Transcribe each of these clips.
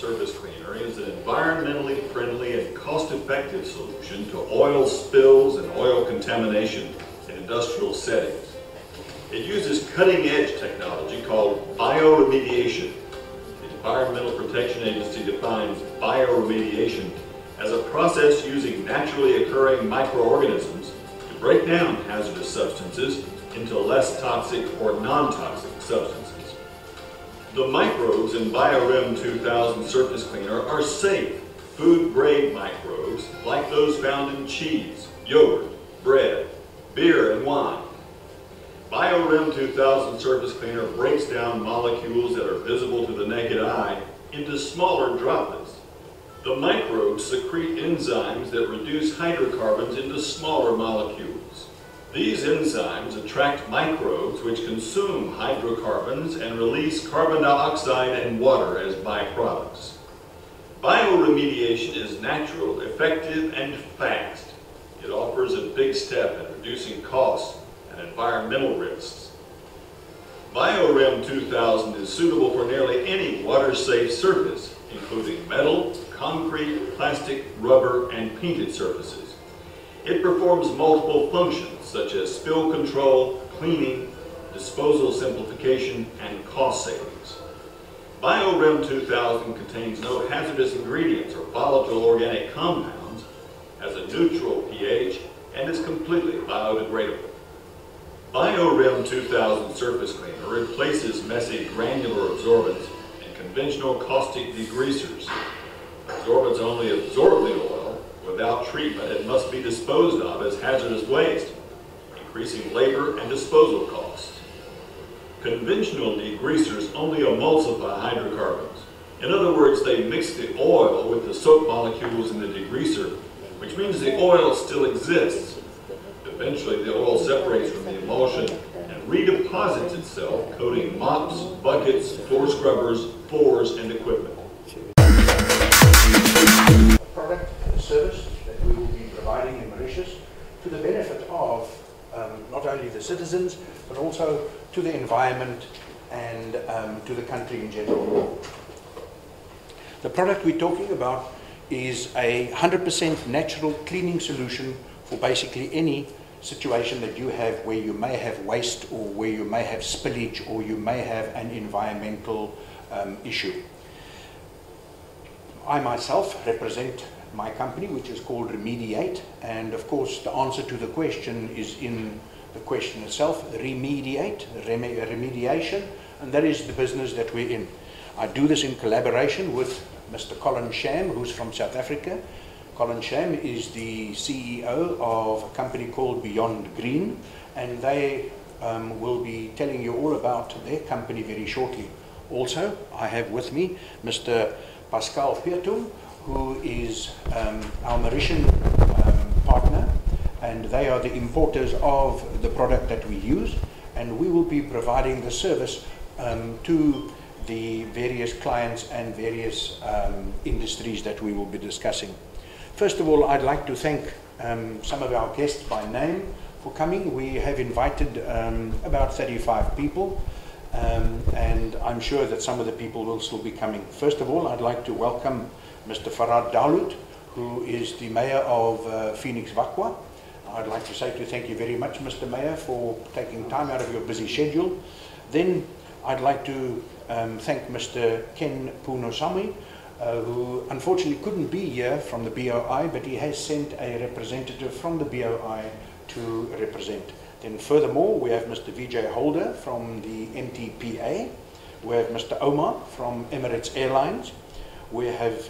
surface cleaner is an environmentally friendly and cost-effective solution to oil spills and oil contamination in industrial settings. It uses cutting-edge technology called bioremediation. The Environmental Protection Agency defines bioremediation as a process using naturally occurring microorganisms to break down hazardous substances into less toxic or non-toxic substances. The microbes in BioRem 2000 surface cleaner are safe, food-grade microbes like those found in cheese, yogurt, bread, beer, and wine. BioRem 2000 surface cleaner breaks down molecules that are visible to the naked eye into smaller droplets. The microbes secrete enzymes that reduce hydrocarbons into smaller molecules. These enzymes attract microbes which consume hydrocarbons and release carbon dioxide and water as byproducts. Bioremediation is natural, effective, and fast. It offers a big step in reducing costs and environmental risks. BioRem 2000 is suitable for nearly any water-safe surface, including metal, concrete, plastic, rubber, and painted surfaces. It performs multiple functions such as spill control, cleaning, disposal simplification, and cost savings. BioRem 2000 contains no hazardous ingredients or volatile organic compounds, has a neutral pH, and is completely biodegradable. BioRem 2000 surface cleaner replaces messy granular absorbents and conventional caustic degreasers. Absorbents only absorb the oil without treatment and must be disposed of as hazardous waste, increasing labor and disposal costs. Conventional degreasers only emulsify hydrocarbons. In other words, they mix the oil with the soap molecules in the degreaser, which means the oil still exists. Eventually, the oil separates from the emulsion and redeposits itself, coating mops, buckets, floor scrubbers, floors, and equipment. A product and a service that we will be providing in Mauritius to the benefit of not only the citizens, but also to the environment and to the country in general. The product we're talking about is a 100% natural cleaning solution for basically any situation that you have where you may have waste or where you may have spillage or you may have an environmental issue. I myself represent my company, which is called Remedi8, and of course the answer to the question is in the question itself, remediation, and that is the business that we're in. I do this in collaboration with Mr. Colin Sham, who's from South Africa. Colin Sham is the CEO of a company called Beyond Green, and they will be telling you all about their company very shortly. Also, I have with me Mr. Pascal Peertum, who is our Mauritian partner, and they are the importers of the product that we use, and we will be providing the service to the various clients and various industries that we will be discussing. First of all, I'd like to thank some of our guests by name for coming. We have invited about 35 people, and I'm sure that some of the people will still be coming. First of all, I'd like to welcome Mr. Farad Dawood, who is the Mayor of Phoenix Vakwa. I'd like to say to thank you very much, Mr. Mayor, for taking time out of your busy schedule. Then I'd like to thank Mr. Ken Punosami, who unfortunately couldn't be here from the BOI, but he has sent a representative from the BOI to represent. Then furthermore, we have Mr. Vijay Holder from the MTPA. We have Mr. Omar from Emirates Airlines. We have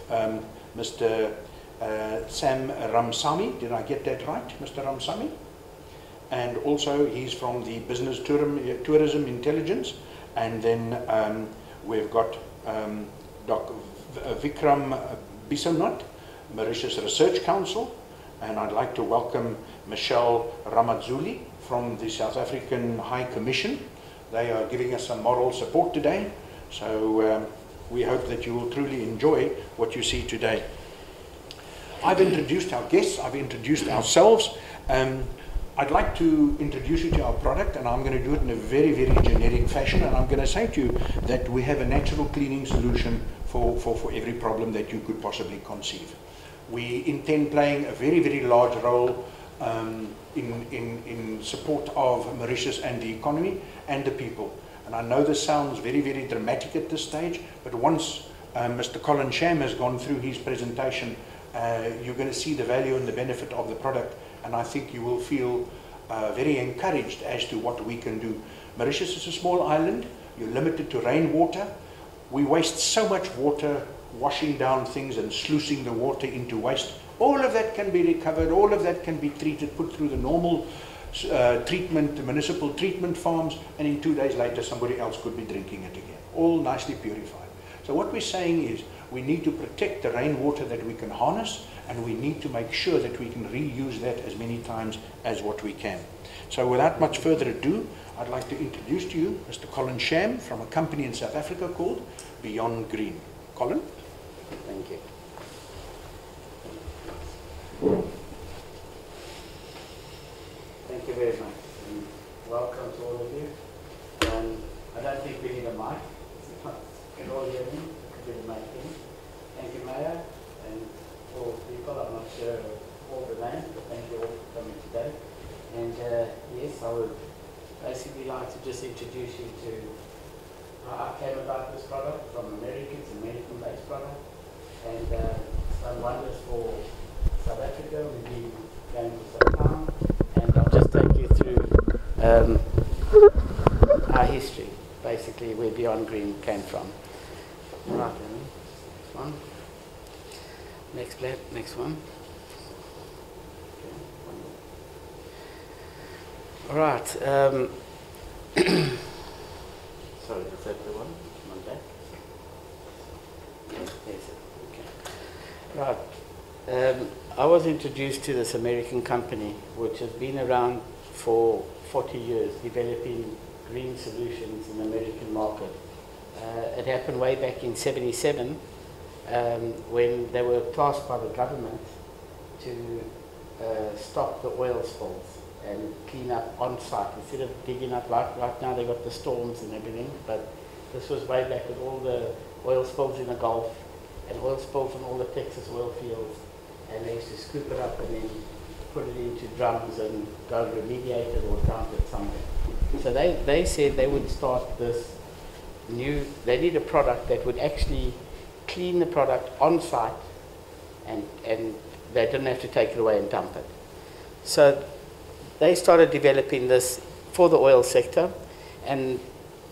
Mr. Sam Ramsamy. Did I get that right, Mr. Ramsamy? And also he's from the Business Tourism Intelligence. And then we've got Dr. Vikram Bisonat, Mauritius Research Council. And I'd like to welcome Michelle Ramazzuli from the South African High Commission. They are giving us some moral support today. So we hope that you will truly enjoy what you see today. I've introduced our guests, I've introduced ourselves. I'd like to introduce you to our product, and I'm going to do it in a very, very generic fashion, and I'm going to say to you that we have a natural cleaning solution for every problem that you could possibly conceive. We intend playing a very, very large role in support of Mauritius and the economy and the people. And I know this sounds very, very dramatic at this stage, but once Mr. Colin Sham has gone through his presentation, you're going to see the value and the benefit of the product, and I think you will feel very encouraged as to what we can do. Mauritius is a small island. You're limited to rainwater. We waste so much water washing down things and sluicing the water into waste. All of that can be recovered, all of that can be treated, put through the normal municipal treatment farms, and in 2 days later somebody else could be drinking it again, all nicely purified. So what we're saying is we need to protect the rainwater that we can harness, and we need to make sure that we can reuse that as many times as what we can. So without much further ado, I'd like to introduce to you Mr. Colin Sham from a company in South Africa called Beyond Green. Colin? Thank you. Thank you very much. And welcome to all of you. I don't think we need a mic. You can all hear me. Could be the mic in. Thank you, Maya, and all people. I'm not sure of all the names, but thank you all for coming today. And yes, I would basically like to just introduce you to how I came about this product from America. It's an American-based product, and it's done wonders for South Africa. We've been going for some time, and I'll just take you through our history, basically where Beyond Green came from. Right, next one. Next one. All right. Sorry, is that the one? One back? Yes, okay. Right. I was introduced to this American company, which has been around for 40 years, developing green solutions in the American market. It happened way back in '77, when they were tasked by the government to stop the oil spills and clean up on site instead of digging up. Right now they've got the storms and everything, but this was way back with all the oil spills in the Gulf and oil spills on all the Texas oil fields, and they used to scoop it up and then put it into drums and go and remediate it or dump it somewhere. So they said they would start this they need a product that would actually clean the product on site, and they didn't have to take it away and dump it. So they started developing this for the oil sector, and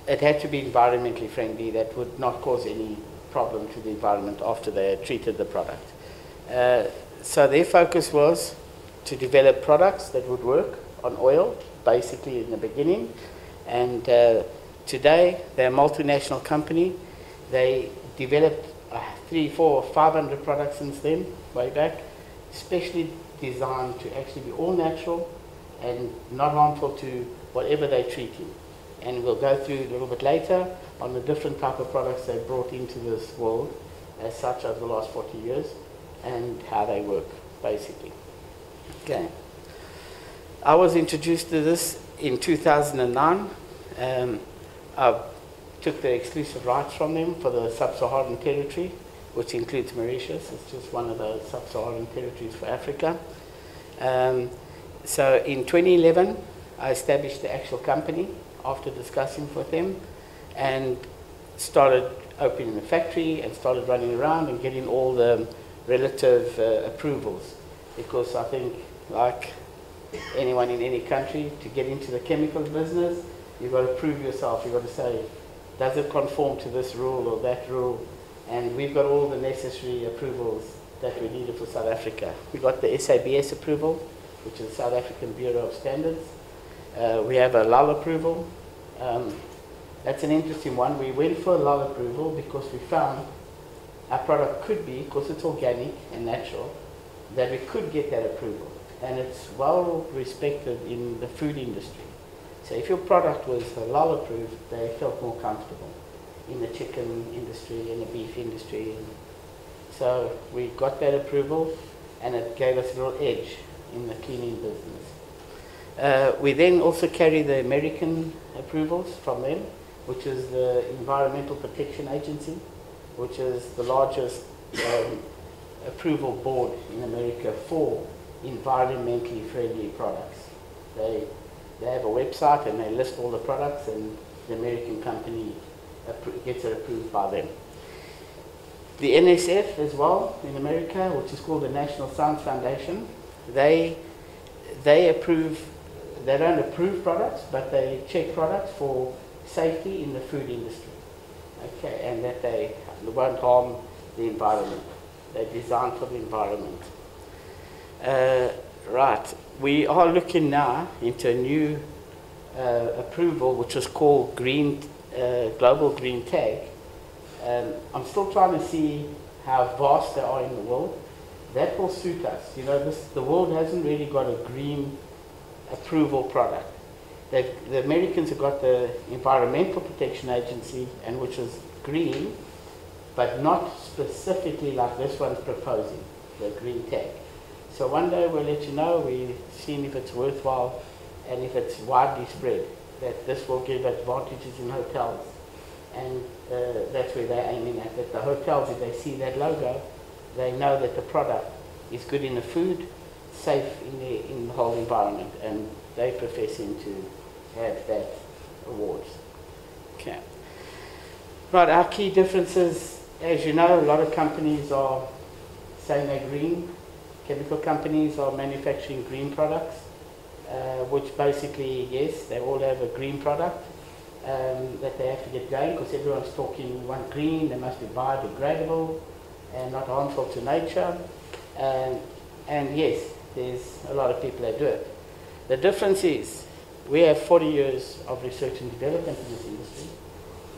it had to be environmentally friendly. That would not cause any problem to the environment after they had treated the product. So their focus was to develop products that would work on oil, basically in the beginning. And today, they're a multinational company. They developed 300, 400, 500 products since then, way back, especially designed to actually be all natural and not harmful to whatever they're treating. And we'll go through a little bit later on the different type of products they brought into this world as such over the last 40 years and how they work, basically. Okay. I was introduced to this in 2009. I took the exclusive rights from them for the sub-Saharan territory, which includes Mauritius. It's just one of those sub-Saharan territories for Africa. So in 2011, I established the actual company after discussing with them, and started opening the factory and started running around and getting all the relative approvals. Because I think, like anyone in any country, to get into the chemicals business, you've got to prove yourself. You've got to say, does it conform to this rule or that rule? And we've got all the necessary approvals that we needed for South Africa. We got the SABS approval, which is the South African Bureau of Standards. We have a LUL approval. That's an interesting one. We went for a LUL approval because we found our product could be, because it's organic and natural, that we could get that approval. And it's well respected in the food industry. So if your product was halal approved, they felt more comfortable in the chicken industry, in the beef industry. So we got that approval, and it gave us a little edge in the cleaning business. We then also carry the American approvals from them, which is the Environmental Protection Agency, which is the largest approval board in America for environmentally friendly products. They have a website and they list all the products, and the American company gets it approved by them. The NSF as well in America, which is called the National Science Foundation, they approve. They don't approve products, but they check products for safety in the food industry. Okay, and that they won't harm the environment. They're designed for the environment. Right, we are looking now into a new approval, which is called Global Green Tag. I'm still trying to see how vast they are in the world. That will suit us. You know, the world hasn't really got a green approval product. The Americans have got the Environmental Protection Agency, and which is green, but not specifically like this one's proposing, the green tag. So one day we'll let you know. We've seen if it's worthwhile and if it's widely spread, that this will give advantages in hotels. And that's where they're aiming at, that the hotels, if they see that logo, they know that the product is good in the food, safe in the whole environment, and they professing to have that awards. Okay. Right, our key differences, as you know, a lot of companies are saying they're green. Chemical companies are manufacturing green products, which basically, yes, they all have a green product that they have to get going, because everyone's talking one green, they must be biodegradable and not harmful to nature. And yes, there's a lot of people that do it. The difference is, we have 40 years of research and development in this industry.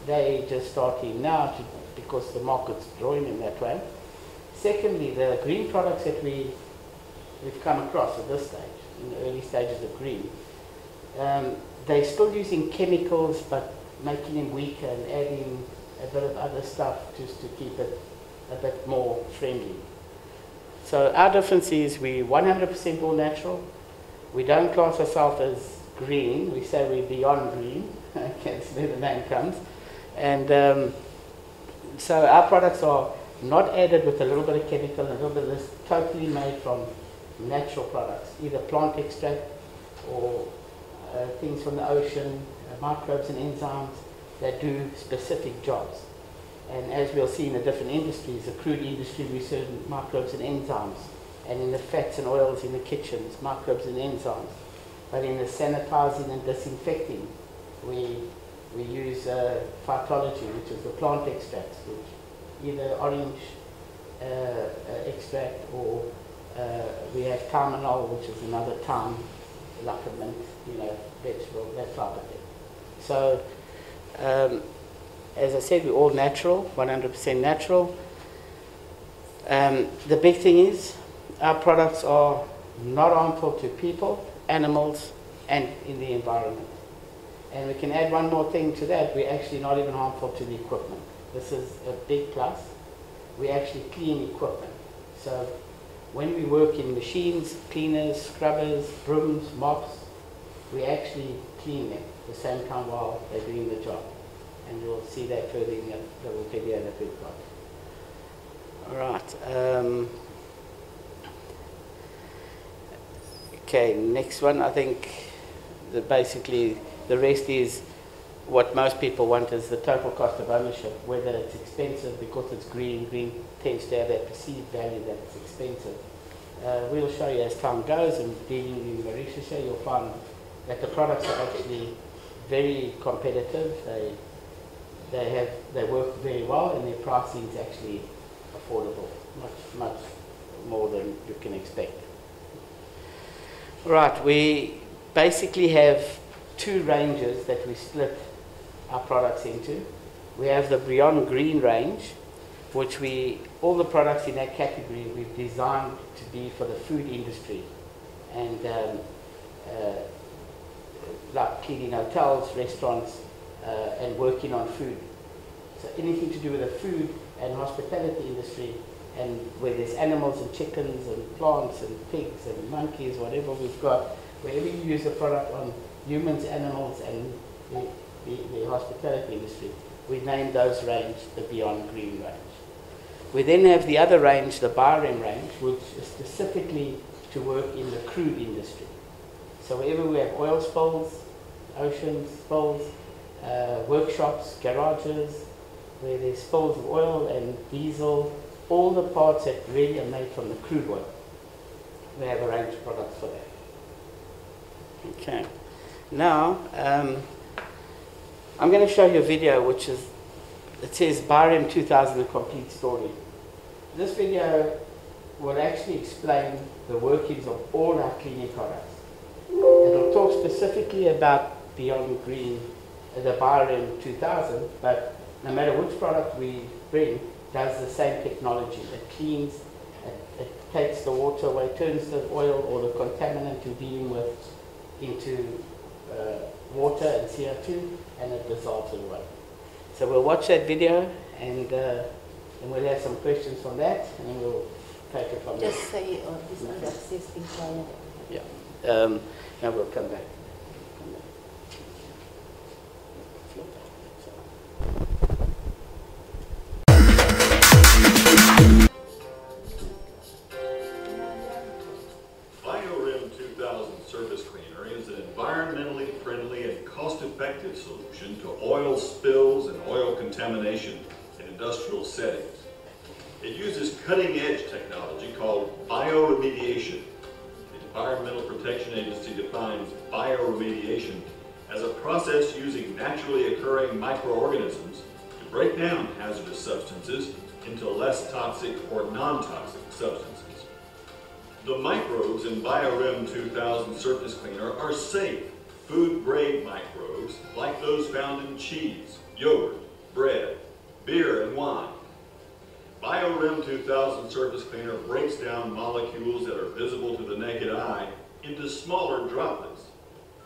They just starting now because the market's drawing in that way. Secondly, the green products that we've come across at this stage, in the early stages of green, they're still using chemicals but making them weaker and adding a bit of other stuff just to keep it a bit more friendly. So our difference is we're 100% all natural. We don't class ourselves as green. We say we're beyond green. Okay, that's where the name comes. And so our products are not added with a little bit of chemical, and a little bit of this, totally made from natural products, either plant extract or things from the ocean, microbes and enzymes that do specific jobs. And as we'll see in the different industries, the crude industry, we serve microbes and enzymes. And in the fats and oils in the kitchens, microbes and enzymes. But in the sanitizing and disinfecting, we use phytology, which is the plant extracts, which either orange extract, or we have thymonol, which is another thyme, like a mint, vegetable, that type of thing. So, as I said, we're all natural, 100% natural. The big thing is, our products are not harmful to people, animals, and in the environment. And we can add one more thing to that. We're actually not even harmful to the equipment. This is a big plus. We actually clean equipment. So when we work in machines, cleaners, scrubbers, brooms, mops, we actually clean them at the same time while they're doing the job. And you'll see that further in the little video that we've got. All right. Okay, next one. I think basically the rest is what most people want, is the total cost of ownership, whether it's expensive because it's green. Green tends to have that perceived value that it's expensive. We'll show you as time goes, and dealing in Mauritius, you'll find that the products are actually very competitive. They work very well, and their pricing is actually affordable, much more than you can expect. Right, we basically have two ranges that we split our products into. We have the Beyond Green range, which all the products in that category we've designed to be for the food industry, and like cleaning hotels, restaurants, and working on food. So anything to do with the food and hospitality industry, and where there's animals and chickens and plants and pigs and monkeys, whatever we've got, wherever you use the product on humans, animals, and the hospitality industry, we named those range the Beyond Green range. We then have the other range, the BioRem range, which is specifically to work in the crude industry. So wherever we have oil spills, ocean spills, workshops, garages, where there's spills of oil and diesel, all the parts that really are made from the crude oil. We have a range of products for that. Okay. Now, I'm going to show you a video which is, it says BioRem 2000, a complete story. This video will actually explain the workings of all our cleaning products. It'll talk specifically about Beyond Green, the BioRem 2000, but no matter which product we bring, does the same technology. It cleans, it takes the water away, turns the oil or the contaminant you're dealing with into water and CO2, and it dissolves it away. So we'll watch that video, and we'll have some questions from that, and then we'll take it from there. Just say this under existing client. Yeah. Now we'll come back. BioRem 2000 Surface Cleaner is an environmentally friendly and cost-effective solution to oil spills and oil contamination in industrial settings. It uses cutting-edge technology called bioremediation. The Environmental Protection Agency defines bioremediation as a process using naturally occurring microorganisms to break down hazardous substances into less toxic or non-toxic substances. The microbes in BioRem 2000 Surface Cleaner are safe, food-grade microbes like those found in cheese, yogurt, bread, beer, and wine. BioRem 2000 Surface Cleaner breaks down molecules that are visible to the naked eye into smaller droplets.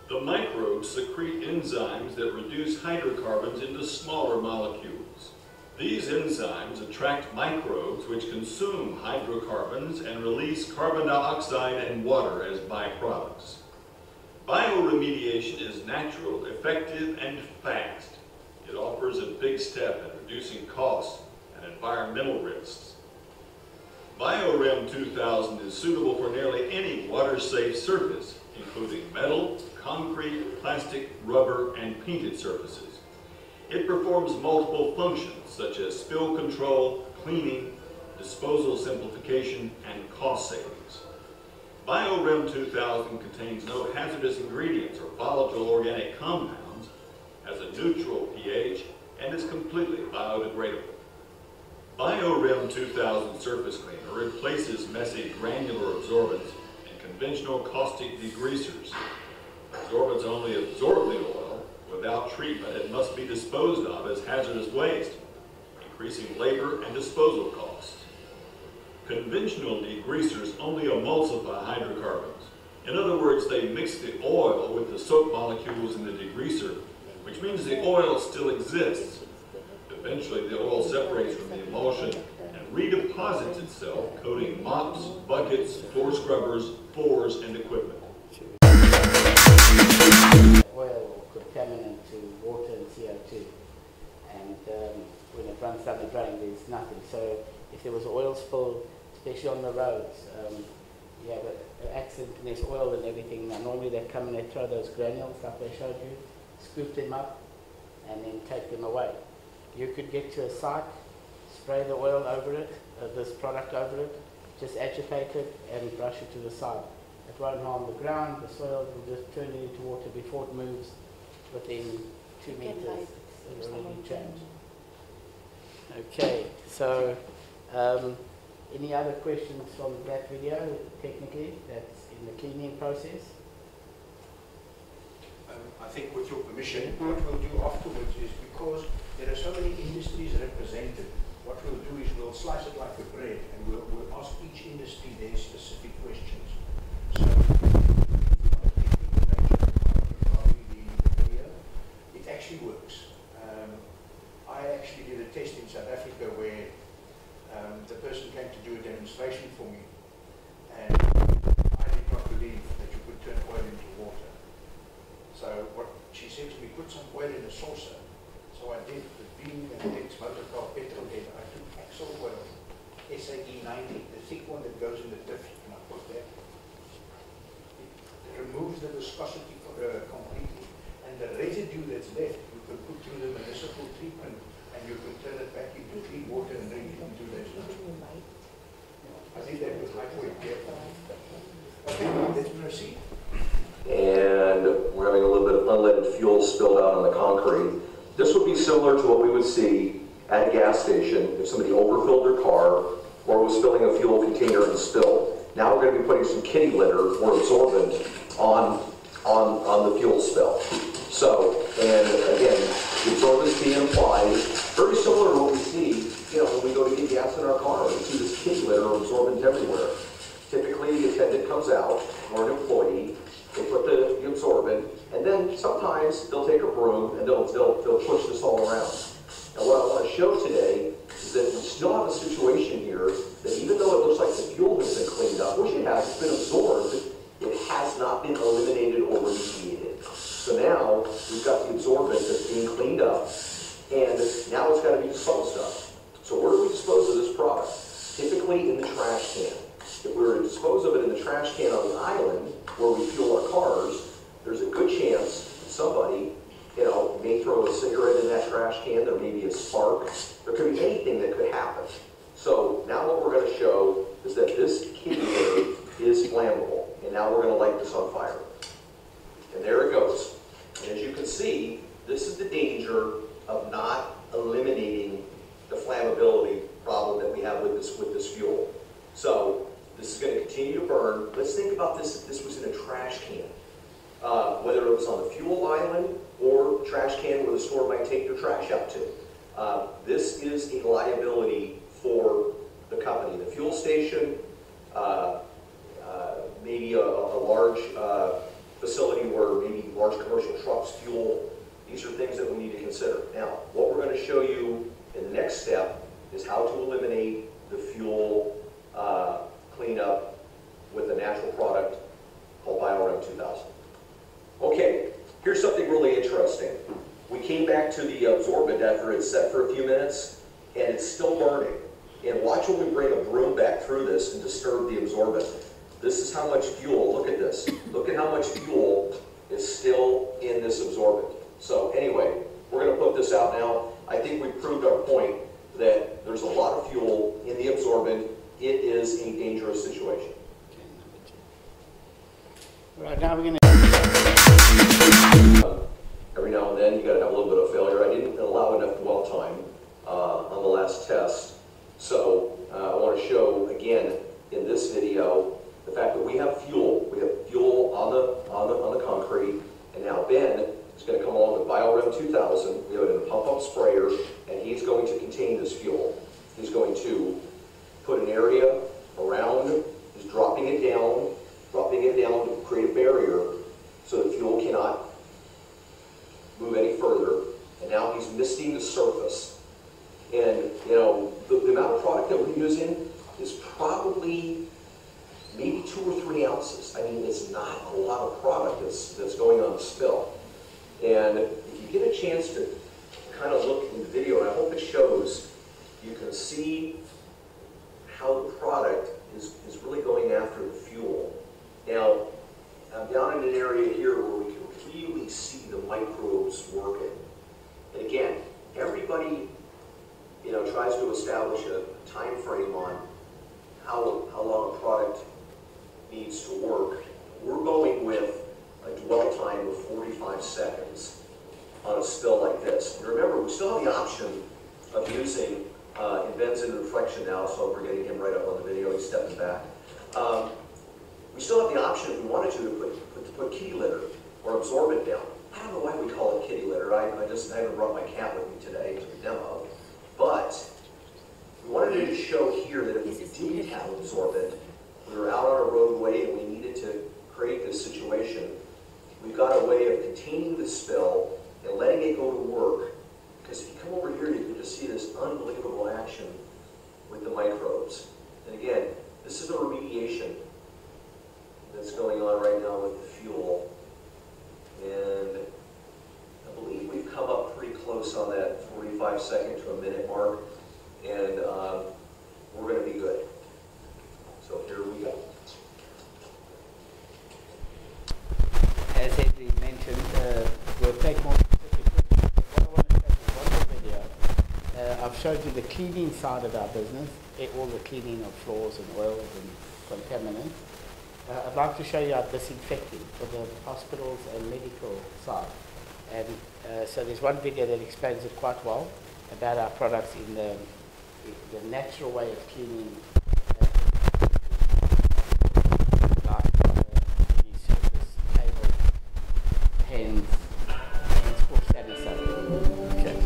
The microbes secrete enzymes that reduce hydrocarbons into smaller molecules. These enzymes attract microbes which consume hydrocarbons and release carbon dioxide and water as byproducts. Bioremediation is natural, effective, and fast. It offers a big step in reducing costs and environmental risks. BioRem 2000 is suitable for nearly any water-safe surface, including metal, concrete, plastic, rubber, and painted surfaces. It performs multiple functions such as spill control, cleaning, disposal simplification, and cost savings. BioRem 2000 contains no hazardous ingredients or volatile organic compounds, has a neutral pH, and is completely biodegradable. BioRem 2000 Surface Cleaner replaces messy granular absorbents and conventional caustic degreasers. Absorbents only absorb the oil. Without treatment, it must be disposed of as hazardous waste, increasing labor and disposal costs. Conventional degreasers only emulsify hydrocarbons. In other words, they mix the oil with the soap molecules in the degreaser, which means the oil still exists. Eventually, the oil separates from the emulsion and redeposits itself, coating mops, buckets, floor scrubbers, floors, and equipment. Oil or contaminant to water and CO2, and when it runs down the drain, there's nothing. So if there was an oil spill, especially on the roads, you have an accident and there's oil and everything. Now normally they come and they throw those granules like they showed you, scoop them up, and then take them away. You could get to a site, spray the oil over it, this product over it, just agitate it and brush it to the side. It won't harm the ground, the soil will just turn it into water before it moves within 2 meters. It will really change. Okay, so any other questions from that video, technically, that's in the cleaning process? I think with your permission, what we'll do afterwards is, because there are so many industries represented, what we'll do is we'll slice it like a bread and we'll ask each industry their specific questions. So, it actually works. I actually did a test in South Africa where the person came to do a demonstration for me, and I did not believe that you could turn oil into put some oil in a saucer. So I did the being an ex-motor car petrol head. I took axle oil, SAE 90, the thick one that goes in the diff, and I put that. It removes the viscosity completely. And the residue that's left, you can put through the municipal treatment, and you can turn it back into clean water and drink it in 2 days. I did that with high point gear. Okay, let's proceed. And we're having a little bit of unleaded fuel spilled out on the concrete. This would be similar to what we would see at a gas station if somebody overfilled their car or was filling a fuel container and spilled. Now we're going to be putting some kitty litter or absorbent on the fuel spill. So, and again, the absorbent's being applied, very similar to what we see, when we go to get gas in our car. We see this kitty litter or absorbent everywhere. Typically, the attendant comes out, or an employee, they put the absorbent, and then sometimes they'll take a broom and they'll push this all around. Now what I want to show today is that we still have a situation here that even though it looks like the fuel has been cleaned up, which it has, it's been absorbed, it has not been eliminated or remediated. So now we've got the absorbent that's being cleaned up, and now it's got to be disposed of. So where do we dispose of this product? Typically in the trash can. If we were to dispose of it in the trash can on the island where we fuel our cars, there's a good chance somebody, may throw a cigarette in that trash can. There may be a spark. There could be anything that could happen. So now what we're going to show is that this kitty litter is flammable. And now we're going to light this on fire. And there it goes. And as you can see, this is the danger of not eliminating the flammability problem that we have with this fuel. So this is going to continue to burn. Let's think about this if this was in a trash can. Whether it was on the fuel island or trash can where the store might take their trash out to. This is a liability for the company. The fuel station, maybe a large facility where maybe large commercial trucks fuel. These are things that we need to consider. Now, what we're going to show you in the next step is how to eliminate the fuel cleanup with a natural product called Rem 2000. Okay, here's something really interesting. We came back to the absorbent after it's set for a few minutes, and it's still burning. And watch when we bring a broom back through this and disturb the absorbent. This is how much fuel, look at this. Look at how much fuel is still in this absorbent. So anyway, we're going to put this out now. I think we proved our point that there's a lot of fuel in the absorbent. It is a dangerous situation. Right, now we're going to... Every now and then you got to have a little bit of failure. I didn't allow enough dwell time on the last test. So I want to show again in this video the fact that we have fuel. We have fuel on the concrete, and now Ben is going to come along with Rem 2000. We have it in a pump-up sprayer, and he's going to contain this fuel. He's going to put an area around, he's dropping it down to create a barrier so the fuel cannot move any further. And now he's misting the surface. And the amount of product that we're using is probably maybe 2 or 3 ounces. I mean, it's not a lot of product that's going on the spill. And if you get a chance to kind of look in the video, and I hope it shows, you can see how the product is really going after the fuel. Now, I'm down in an area here where we can really see the microbes working. And again, everybody tries to establish a time frame on how long a product needs to work. We're going with a dwell time of 45 seconds on a spill like this. And remember, we still have the option of using, and Ben's in reflection now, so we're getting him right up on the video, he's stepping back. We still have the option, if we wanted to put kitty litter or absorbent down. I don't know why we call it kitty litter. I haven't brought my cat with me today to the demo. But we wanted to show here that if we didn't have absorbent, we were out on a roadway and we needed to create this situation, we've got a way of containing the spill and letting it go to work. Because if you come over here, you can just see this unbelievable action with the microbes. And again, this is the remediation that's going on right now with the fuel. And I believe showed you the cleaning side of our business, all the cleaning of floors and oils and contaminants. I'd like to show you our disinfecting for the hospitals and medical side. And so there's one video that explains it quite well about our products in the natural way of cleaning. Surface, table, hands for sanitizer. Okay.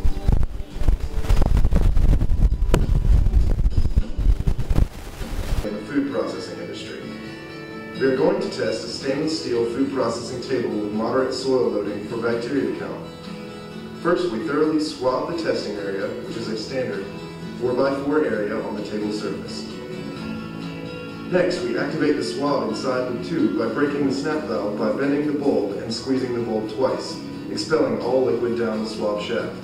In the food processing industry. We are going to test a stainless steel food processing table with moderate soil loading for bacteria count. First, we thoroughly swab the testing area, which is a standard 4x4 area on the table surface. Next, we activate the swab inside the tube by breaking the snap valve by bending the bulb and squeezing the bulb twice, expelling all liquid down the swab shaft.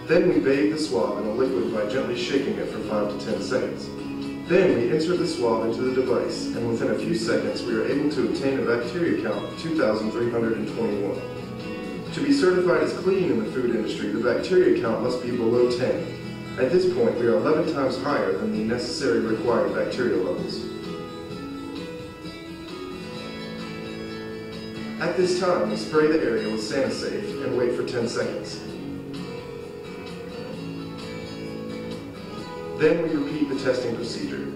Then we bathe the swab in a liquid by gently shaking it for 5 to 10 seconds. Then we insert the swab into the device, and within a few seconds we are able to obtain a bacteria count of 2,321. To be certified as clean in the food industry, the bacteria count must be below 10. At this point, we are 11 times higher than the necessary required bacteria levels. At this time, we spray the area with SaniSafe and wait for 10 seconds. Then we repeat the testing procedure.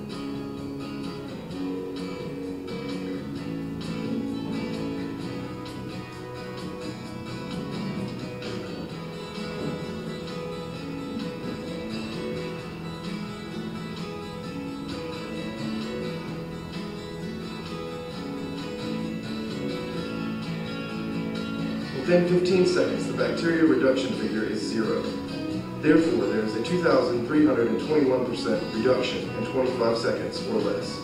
Within 15 seconds, the bacteria reduction figure is 0. Therefore, there is a 2,321% reduction in 25 seconds or less.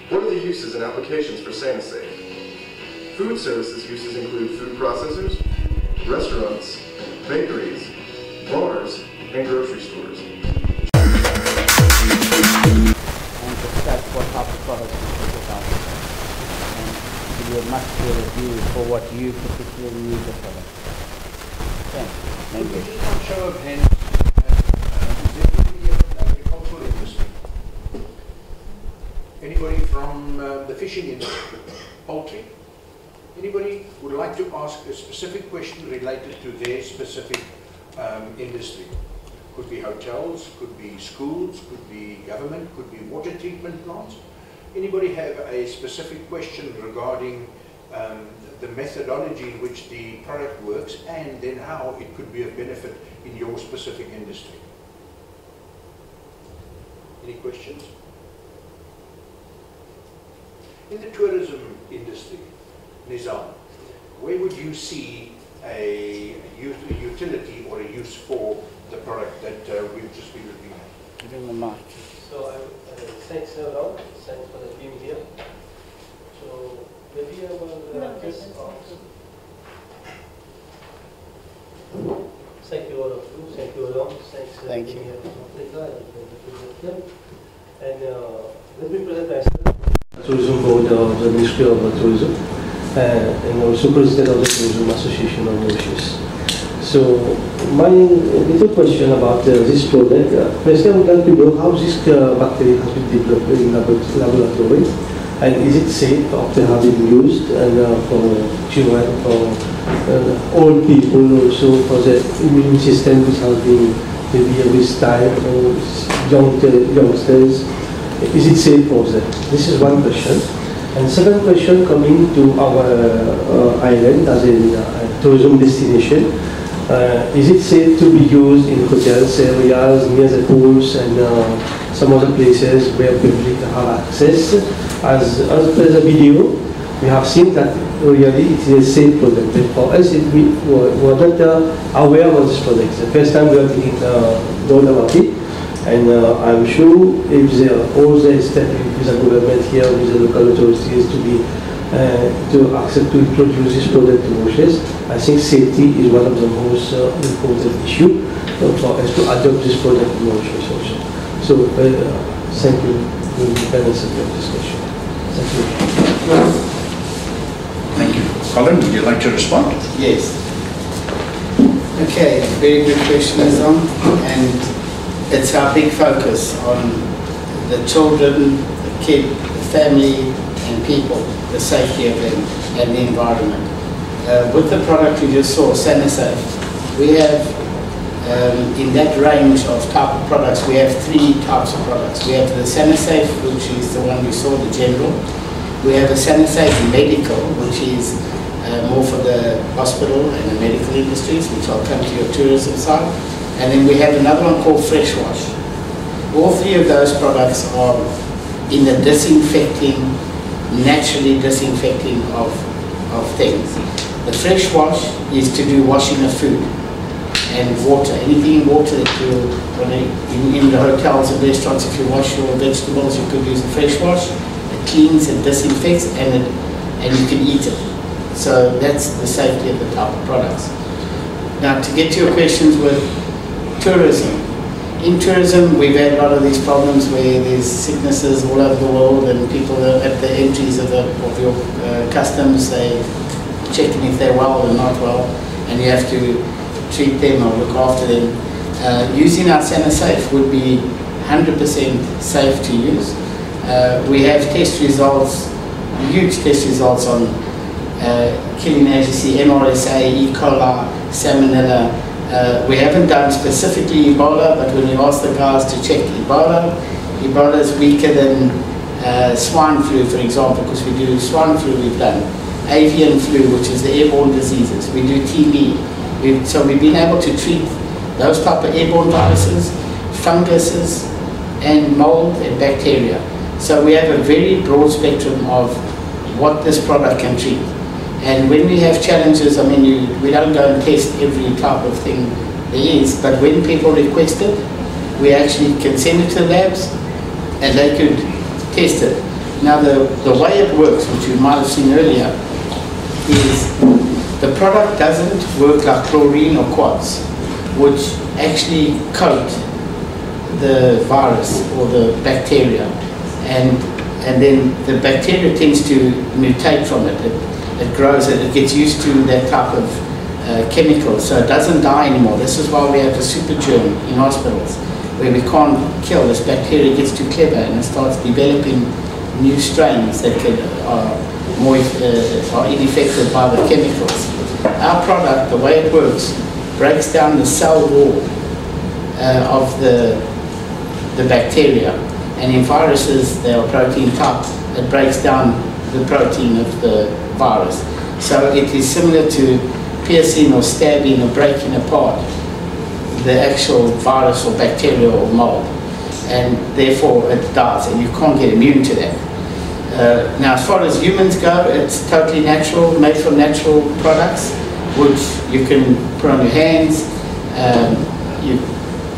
What are the uses and applications for SaniSafe? Food services uses include food processors, restaurants, bakeries, bars, and grocery stores. And discuss what type of products we talk about. And give you a much better view for what you particularly need the product. Thank you. Just one show of hands. Is there anybody from the agricultural industry? Anybody from the fishing industry? Poultry? Anybody would like to ask a specific question related to their specific industry? Could be hotels, could be schools, could be government, could be water treatment plants. Anybody have a specific question regarding the methodology in which the product works and then how it could be of benefit in your specific industry? Any questions? In the tourism industry, Nizam, where would you see a utility or a use for the product that we've just been looking at? Give him the mic. So thanks around, thanks for the team here. So maybe I will just thank you all of you, thank you all, thanks for being here from Africa and let me present myself. Tourism Board of the Ministry of Tourism and also President of the Tourism Association of Mauritius. So my little question about this product, first I would like to know how this bacteria has been developed in laboratory, and is it safe after having used and for children, for old people, also for the immune system which has been maybe with time or youngsters, is it safe for them? This is one question. And second question, coming to our island as a tourism destination, is it safe to be used in hotels areas near the pools and some other places where public have access? As per the video, we have seen that really it is a safe product. But for us, we were not aware of this product. The first time we are getting known about it, and I'm sure if there are all the steps with the government here, with the local authorities to accept to introduce this product to Mauritius, I think safety is one of the most important issues for us to adopt this product to Mauritius also. So thank you for the balance of your discussion. Thank you. Thank you. Colin, would you like to respond? Yes. Okay, very good question, Azam, and it's our big focus on the children, the kid, the family, and people, the safety of them, and the environment. With the product you just saw, SaniSafe, we have, in that range of type of products, we have 3 types of products. We have the SaniSafe, which is the one you saw, the general. We have a SaniSafe medical, which is more for the hospital and the medical industries, which I'll come to your tourism side. And then we have another one called Fresh Wash. All 3 of those products are in the disinfecting, naturally disinfecting of things. The Fresh Wash is to do washing of food and water. Anything in water that you, in the hotels and restaurants, if you wash your vegetables, you could use a Fresh Wash. It cleans and disinfects, and you can eat it. So that's the safety of the type of products. Now, to get to your questions with tourism. In tourism, we've had a lot of these problems where there's sicknesses all over the world, and people are at the entries of your customs, they checking if they're well or not well, and you have to treat them or look after them. Using our SaniSafe would be 100% safe to use. We have test results, huge test results on killing, as you see, MRSA, E. coli, Salmonella. We haven't done specifically Ebola, but when you ask the guys to check Ebola, Ebola is weaker than swine flu, for example, because we do swine flu, we've done avian flu, which is the airborne diseases. We do TB. So we've been able to treat those type of airborne viruses, funguses, and mold and bacteria. So we have a very broad spectrum of what this product can treat. And when we have challenges, I mean, we don't go and test every type of thing there is, but when people request it, we actually can send it to the labs and they could test it. Now, the way it works, which you might have seen earlier, is the product doesn't work like chlorine or quartz, which actually coat the virus or the bacteria, and then the bacteria tends to mutate from it. It grows, it gets used to that type of chemical, so it doesn't die anymore. This is why we have the super germ in hospitals, where we can't kill this bacteria. It gets too clever and it starts developing new strains that are ineffective by the chemicals. Our product, the way it works, breaks down the cell wall of the bacteria, and in viruses, they are protein type. It breaks down the protein of the virus. So it is similar to piercing or stabbing or breaking apart the actual virus or bacteria or mold, and therefore it dies, and you can't get immune to that. Now, as far as humans go, it's totally natural, made from natural products, which you can put on your hands.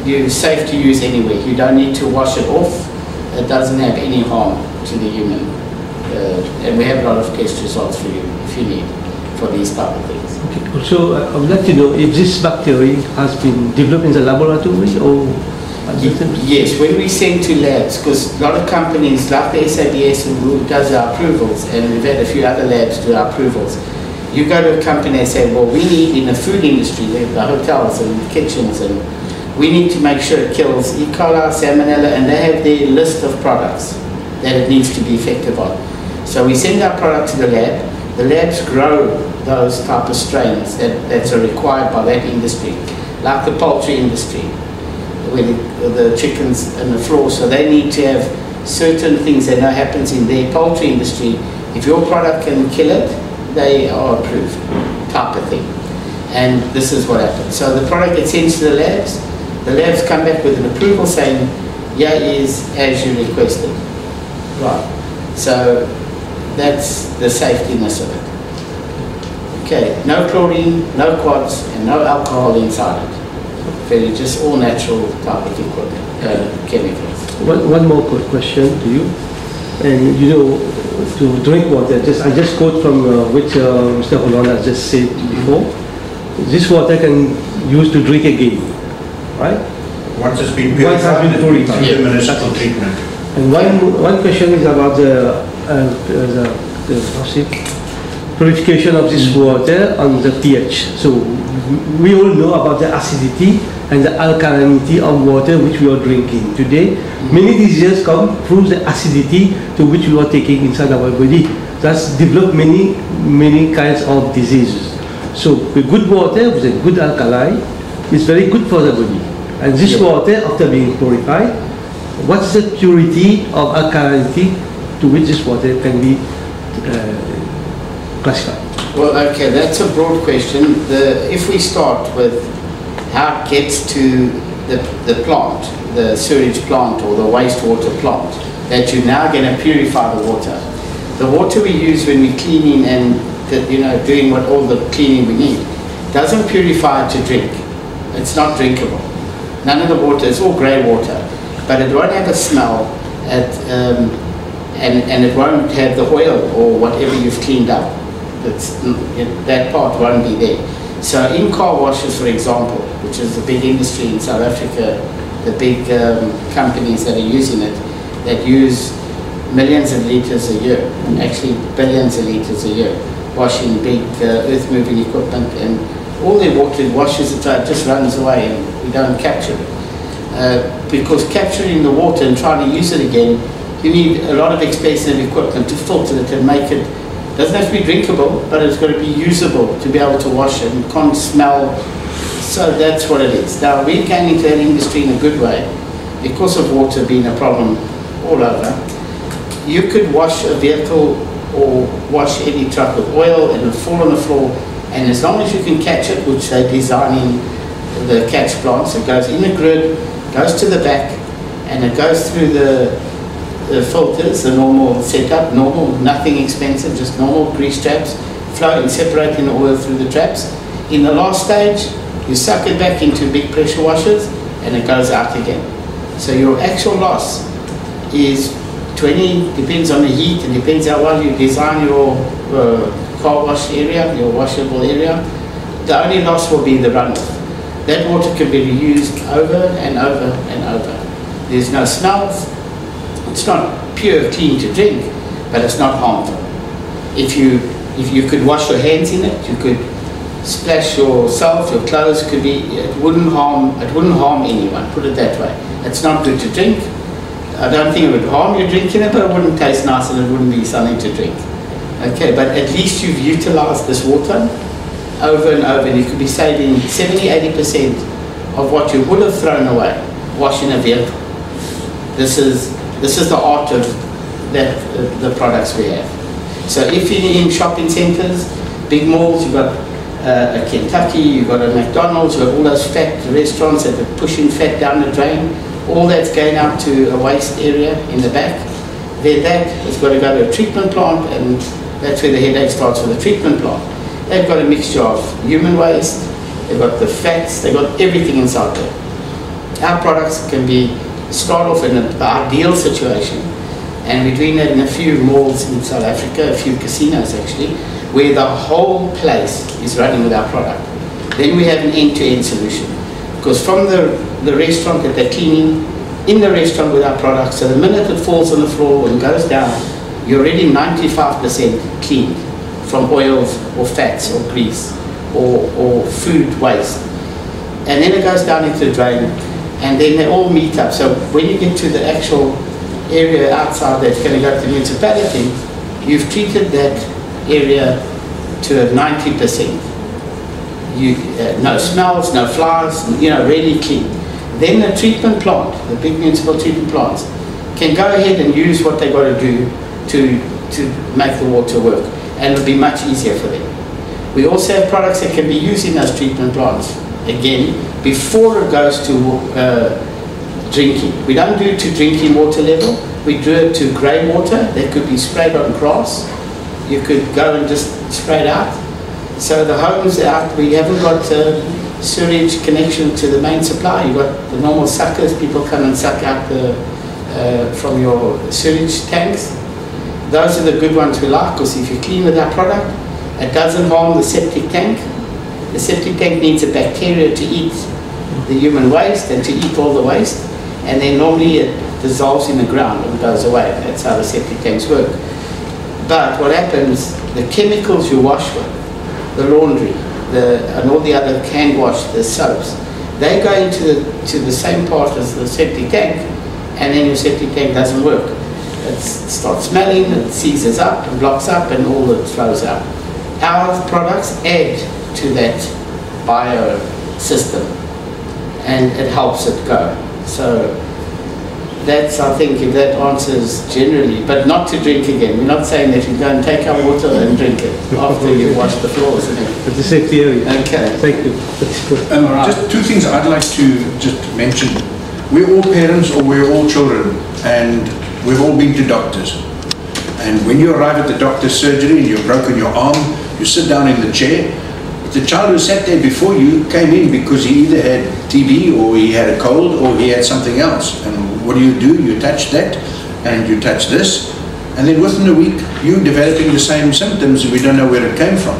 You're safe to use anywhere. You don't need to wash it off. It doesn't have any harm to the human. And we have a lot of test results for you if you need for these type of things. Okay. Also, I would like to know if this bacteria has been developed in the laboratory or yes, when we send to labs, because a lot of companies like the SABS who does our approvals, and we've had a few other labs do our approvals, you go to a company and say, well, we need in the food industry, the hotels and kitchens, and we need to make sure it kills E. coli, Salmonella, and they have their list of products that it needs to be effective on. So we send our product to the lab. The labs grow those type of strains that are required by that industry, like the poultry industry, where the chickens and the floor. So they need to have certain things that know happens in their poultry industry. If your product can kill it, they are approved, type of thing. And this is what happens. So the product gets sent to the labs come back with an approval saying, yeah, is as you requested. Right. So that's the safetiness of it. Okay, no chlorine, no quartz, and no alcohol inside it. Very just all natural type of equipment, chemicals. One more question to you. And you know, to drink water, I just quote from which Mr. Holland has just said before. This water can use to drink again, right? Once it's been purified, through the municipal treatment. And one question is about the purification of this water on the pH. So we all know about the acidity and the alkalinity of water which we are drinking. Today, many diseases come through the acidity to which we are taking inside our body. That's developed many kinds of diseases. So the good water with a good alkali is very good for the body. And this water, after being purified, what's the purity of alkalinity to which this water can be classified? Well, okay, that's a broad question. If we start with how it gets to the plant, the sewage plant or the wastewater plant, that you're now going to purify the water. The water we use when we're cleaning and doing all the cleaning we need doesn't purify to drink. It's not drinkable. None of the water, it's all grey water, but it won't have a smell and it won't have the oil or whatever you've cleaned up. That part won't be there. So in car washes, for example, which is a big industry in South Africa, the big companies that are using it, that use millions of litres a year, actually billions of litres a year, washing big earth-moving equipment, and all their water it washes it out, just runs away and we don't capture it. Because capturing the water and trying to use it again, you need a lot of expensive equipment to filter it and make it. Doesn't have to be drinkable, but it's got to be usable to be able to wash it and can't smell. So that's what it is. Now we're getting into that industry in a good way because of water being a problem all over. You could wash a vehicle or wash any truck with oil and it'll fall on the floor, and as long as you can catch it, which they're designing the catch plants, it goes in a grid, goes to the back, and it goes through the filters, the normal setup, normal, nothing expensive, just normal grease traps, flowing, separating the oil through the traps. In the last stage, you suck it back into big pressure washers and it goes out again. So your actual loss is 20, depends on the heat and depends how well you design your car wash area, your washable area. The only loss will be the runoff. That water can be reused over and over and over. There's no smells. It's not pure clean to drink, but it's not harmful. If you could wash your hands in it, you could splash yourself, your clothes could be, it wouldn't harm anyone, put it that way. It's not good to drink. I don't think it would harm you drinking it, but it wouldn't taste nice and it wouldn't be something to drink. Okay, but at least you've utilized this water over and over, and you could be saving 70–80% of what you would have thrown away washing a vehicle. This is the art of that the products we have. So if you're in shopping centres, big malls, you've got a Kentucky, you've got a McDonald's, you've got all those fat restaurants that are pushing fat down the drain, all that's going out to a waste area in the back. That has got to go to a treatment plant, and that's where the headache starts with the treatment plant. They've got a mixture of human waste, they've got the fats, they've got everything inside there. Our products can be start off in an ideal situation, and we're doing that in a few malls in South Africa, a few casinos actually, where the whole place is running with our product. Then we have an end-to-end solution, because from the restaurant that they're cleaning, in the restaurant with our product, so the minute it falls on the floor and goes down, you're already 95% cleaned from oils or fats or grease or food waste. And then it goes down into the drain, and then they all meet up. So when you get to the actual area outside that's going to go to the municipality, you've treated that area to a 90%. No smells, no flies, really clean. Then the treatment plant, the big municipal treatment plants, can go ahead and use what they've got to do to make the water work, and it'll be much easier for them. We also have products that can be used in those treatment plants, again, before it goes to drinking. We don't do it to drinking water level, we do it to grey water that could be sprayed on grass. You could go and just spray it out. So the homes out, we haven't got sewage connection to the main supply. You've got the normal suckers, people come and suck out from your sewage tanks. Those are the good ones we like, because if you clean with our product, it doesn't harm the septic tank. The septic tank needs a bacteria to eat the human waste and to eat all the waste, and then normally it dissolves in the ground and goes away. That's how the septic tanks work. But what happens, the chemicals you wash with, the laundry, and all the other hand wash, the soaps, they go into the same part as the septic tank, and then your septic tank doesn't work. It starts smelling, it seizes up and blocks up, and all that flows out. Our products add to that bio system, and it helps it go. So that's, I think, if that answers generally, but not to drink again. We're not saying that you go and take our water and drink it after you wash the floors. But it's a theory. Okay. Thank you. That's good. Just two things I'd like to just mention. We're all parents or we're all children, and we've all been to doctors. And when you arrive at the doctor's surgery and you've broken your arm, you sit down in the chair. The child who sat there before you came in because he either had TB or he had a cold or he had something else. And what do? You touch that and you touch this, and then within a week you're developing the same symptoms and we don't know where it came from.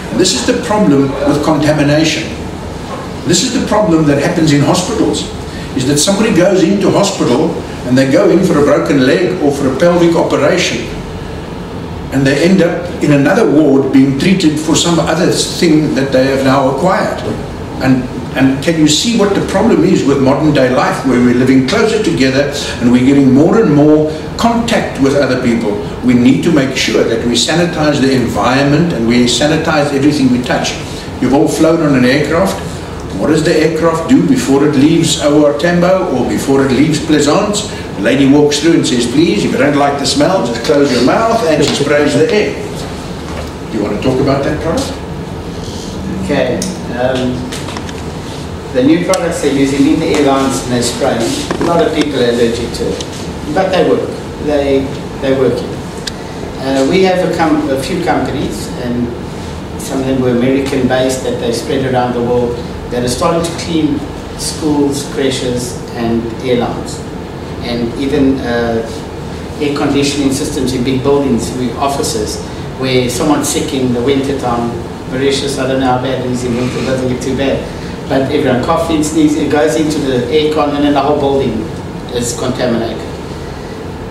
And this is the problem with contamination. This is the problem that happens in hospitals, is that somebody goes into hospital and they go in for a broken leg or for a pelvic operation, and they end up in another ward being treated for some other thing that they have now acquired. And can you see what the problem is with modern day life, where we're living closer together and we're getting more and more contact with other people? We need to make sure that we sanitize the environment and we sanitize everything we touch. You've all flown on an aircraft. What does the aircraft do before it leaves OR Tambo or before it leaves Plaisance? The lady walks through and says, please, if you don't like the smell, just close your mouth, and she sprays the air. Do you want to talk about that product? Okay. The new products they're using in the airlines and they're spraying, a lot of people are allergic to it, but they work. They're working. We have a few companies, and some of them were American based, that they spread around the world, that are starting to clean schools, creches and airlines, and even air conditioning systems in big buildings, offices, where someone's sick in the winter time. Mauritius, I don't know how bad it is in winter, it doesn't get too bad, but everyone coughing, sneezing, it goes into the air con, and then the whole building is contaminated.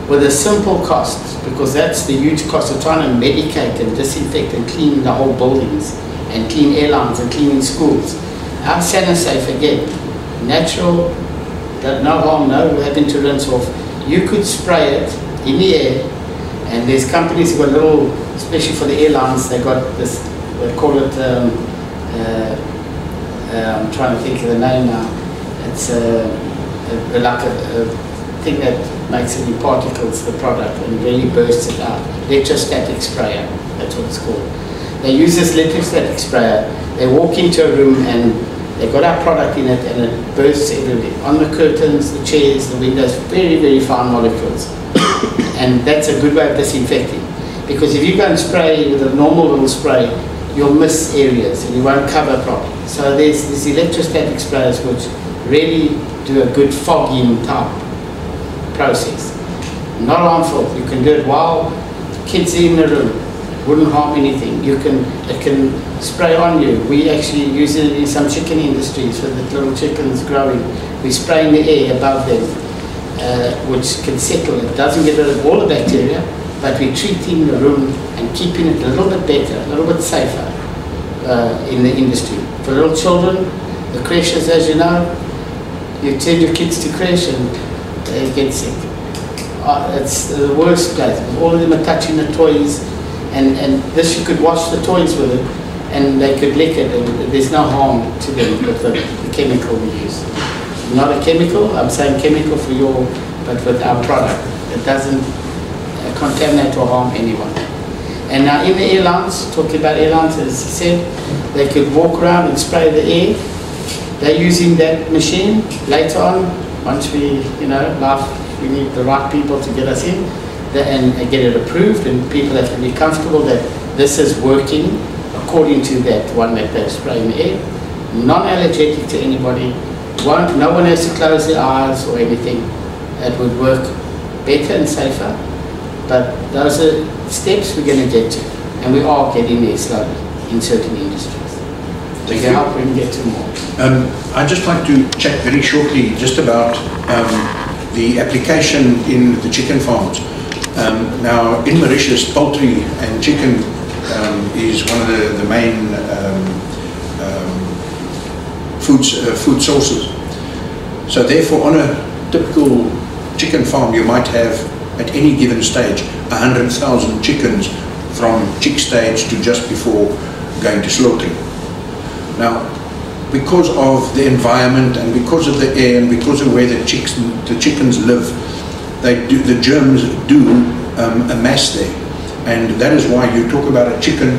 With a simple cost, because that's the huge cost of trying to medicate and disinfect and clean the whole buildings, and clean airlines and cleaning schools. Our SaniSafe, again, natural, no harm, no having to rinse off. You could spray it in the air, and there's companies who got little, especially for the airlines, they got this, they call it, I'm trying to think of the name now. It's like a thing that makes it in particles, the product, and really bursts it out. Electrostatic sprayer, that's what it's called. They use this electrostatic sprayer, they walk into a room and they've got our product in it, and it bursts everywhere. On the curtains, the chairs, the windows, very, very fine molecules. And that's a good way of disinfecting. Because if you go and spray with a normal little spray, you'll miss areas and you won't cover properly. So there's these electrostatic sprayers which really do a good fogging type process. Not harmful. You can do it while kids are in the room. It wouldn't harm anything. It can spray on you. We actually use it in some chicken industries with the little chickens growing. We spray in the air above them, which can settle. It doesn't get rid of all the bacteria, but we're treating the room and keeping it a little bit better, a little bit safer in the industry. For little children, the creches, as you know, you send your kids to creche and they get sick. It's the worst place. All of them are touching the toys, and this, you could wash the toys with it and they could lick it, and there's no harm to them with the chemical we use. Not a chemical, I'm saying chemical for your, but with our product. It doesn't contaminate or harm anyone. And now in the airlines, talking about airlines, as I said, they could walk around and spray the air. They're using that machine later on, once we, we need the right people to get us in and get it approved, and people have to be comfortable that this is working according to that one that they spray in the air. Non-allergenic to anybody. No one has to close their eyes or anything. It would work better and safer. But those are steps we're going to get to, and we are getting there slowly in certain industries. To help we can get to more. I'd just like to chat very shortly just about the application in the chicken farms. Now, in Mauritius, poultry and chicken is one of the main food sources. So therefore, on a typical chicken farm, you might have, at any given stage, 100,000 chickens from chick stage to just before going to slaughtering. Now, because of the environment and because of the air and because of where the chickens live, the germs do amass there. And that is why you talk about a chicken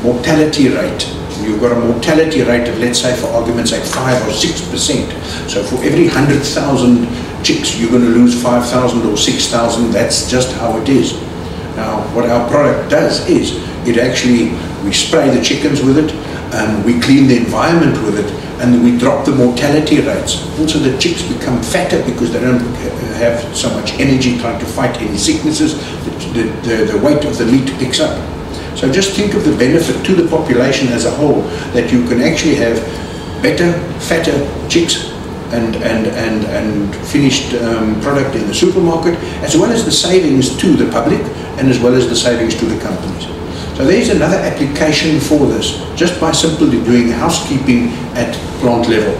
mortality rate. You've got a mortality rate of, let's say, for argument's sake, 5 or 6%. So for every 100,000 chicks, you're going to lose 5,000 or 6,000. That's just how it is. Now, what our product does is, it actually, we spray the chickens with it, we clean the environment with it, and we drop the mortality rates. Also, the chicks become fatter because they don't have so much energy trying to fight any sicknesses. The weight of the meat picks up. So just think of the benefit to the population as a whole, that you can actually have better, fatter chicks and finished product in the supermarket, as well as the savings to the public and as well as the savings to the companies. So there's another application for this, just by simply doing housekeeping at plant level.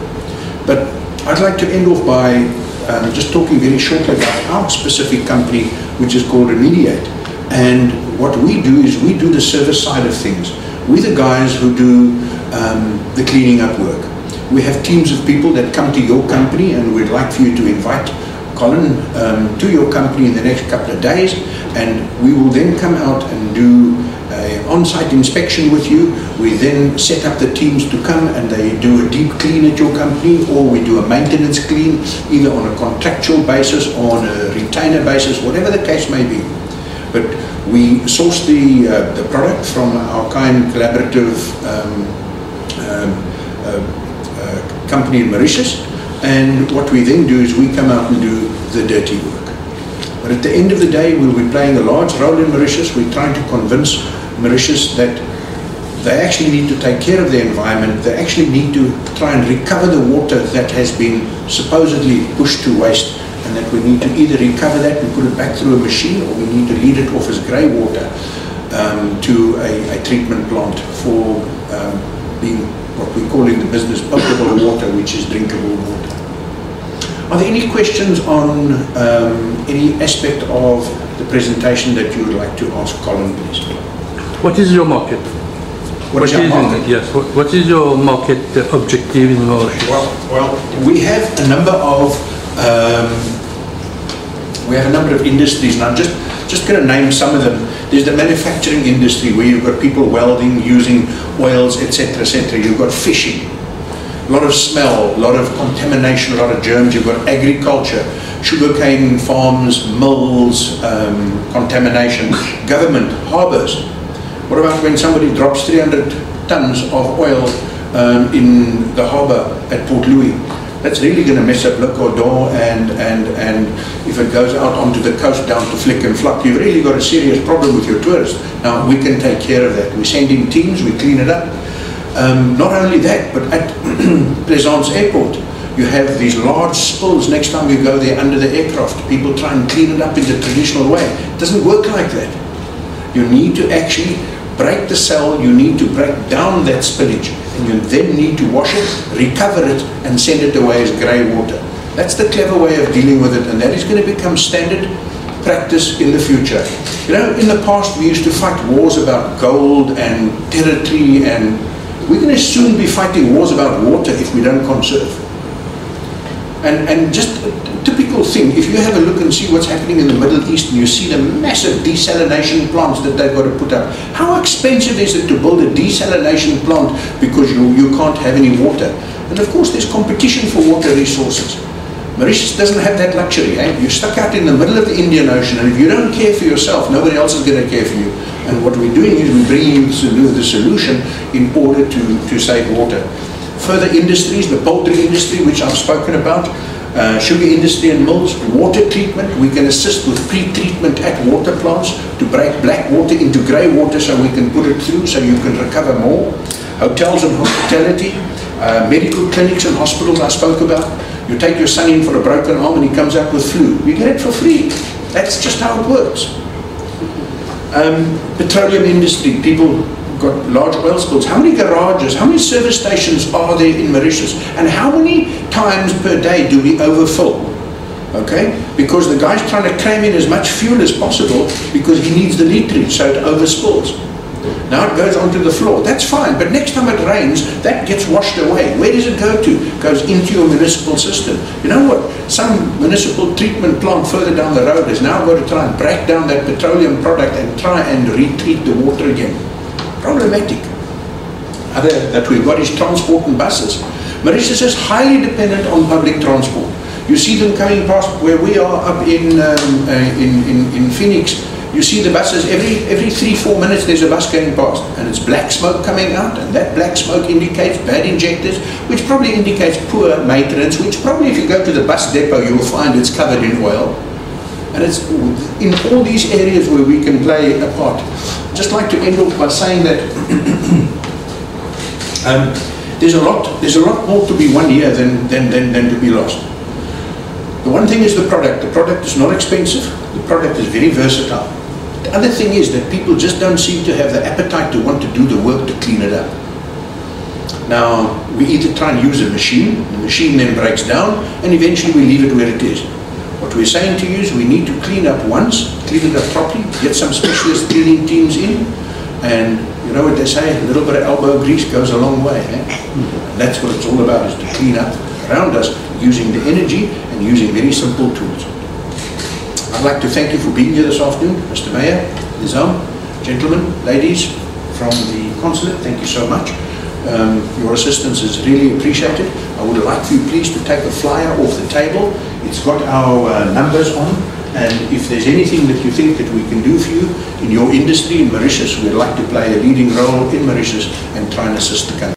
But I'd like to end off by just talking very shortly about our specific company, which is called Remedi8. And what we do is we do the service side of things. We're the guys who do the cleaning up work. We have teams of people that come to your company, and we'd like for you to invite Colin to your company in the next couple of days, and we will then come out and do an on-site inspection with you. We then set up the teams to come and they do a deep clean at your company, or we do a maintenance clean, either on a contractual basis or on a retainer basis, whatever the case may be. But we source the product from our kind collaborative company in Mauritius, and what we then do is we come out and do the dirty work. But at the end of the day, we'll be playing a large role in Mauritius. We're trying to convince Mauritius that they actually need to take care of the environment. They actually need to try and recover the water that has been supposedly pushed to waste, and that we need to either recover that and put it back through a machine, or we need to lead it off as grey water to a treatment plant for being what we call in the business potable water, which is drinkable water. Are there any questions on any aspect of the presentation that you would like to ask Colin, please? What is your market? What is your market? Yes. What is your market objective in Mauritius? Well, we have a number of industries, and I'm just going to name some of them. There's the manufacturing industry, where you've got people welding, using oils, etc., etc. You've got fishing, a lot of smell, a lot of contamination, a lot of germs. You've got agriculture, sugarcane farms, mills, contamination, government, harbours. What about when somebody drops 300 tons of oil in the harbour at Port Louis? That's really going to mess up Le Cordon, and if it goes out onto the coast down to Flick and Flop, you've really got a serious problem with your tourists. Now, we can take care of that. We send in teams, we clean it up. Not only that, but at Plaisance Airport, you have these large spills next time you go there under the aircraft. People try and clean it up in the traditional way. It doesn't work like that. You need to actually break the cell, you need to break down that spillage, and you then need to wash it, recover it, and send it away as grey water. That's the clever way of dealing with it, and that is going to become standard practice in the future. You know, in the past we used to fight wars about gold and territory, and we're going to soon be fighting wars about water if we don't conserve. And just a typical thing, if you have a look and see what's happening in the Middle East, and you see the massive desalination plants that they've got to put up, how expensive is it to build a desalination plant because you can't have any water? And of course there's competition for water resources. Mauritius doesn't have that luxury. You're stuck out in the middle of the Indian Ocean, and if you don't care for yourself, nobody else is going to care for you. And what we're doing is we're bringing you the solution in order to save water. Further industries, the poultry industry, which I've spoken about, sugar industry and mills, water treatment. We can assist with pre-treatment at water plants to break black water into grey water so we can put it through so you can recover more. Hotels and hospitality, medical clinics and hospitals I spoke about. You take your son in for a broken arm and he comes out with flu. You get it for free. That's just how it works. Petroleum industry, people got large oil spills. How many garages, how many service stations are there in Mauritius? And how many times per day do we overfill? Okay, because the guy's trying to cram in as much fuel as possible because he needs the literage, so it overspills. Now it goes onto the floor. That's fine, but next time it rains, that gets washed away. Where does it go to? It goes into your municipal system. You know what? Some municipal treatment plant further down the road is now going to try and break down that petroleum product and try and retreat the water again. Problematic. Other that we've got is transport and buses. Mauritius is highly dependent on public transport. You see them coming past where we are up in Phoenix. You see the buses every 3-4 minutes. There's a bus going past, and it's black smoke coming out, and that black smoke indicates bad injectors, which probably indicates poor maintenance. Which probably, if you go to the bus depot, you'll find it's covered in oil. And it's in all these areas where we can play a part. I'd just like to end off by saying that there's a lot more to be won here than to be lost. The one thing is the product. The product is not expensive. The product is very versatile. The other thing is that people just don't seem to have the appetite to want to do the work to clean it up. Now, we either try and use a machine, the machine then breaks down, and eventually we leave it where it is. What we're saying to you is we need to clean up once, clean it up properly, get some specialist cleaning teams in, and you know what they say, a little bit of elbow grease goes a long way. And that's what it's all about, is to clean up around us using the energy and using very simple tools. I'd like to thank you for being here this afternoon, Mr. Mayor, Nizam, gentlemen, ladies from the consulate, thank you so much. Your assistance is really appreciated. I would like for you please to take the flyer off the table. It's got our numbers on, and if there's anything that you think that we can do for you in your industry in Mauritius, we'd like to play a leading role in Mauritius and try and assist the country.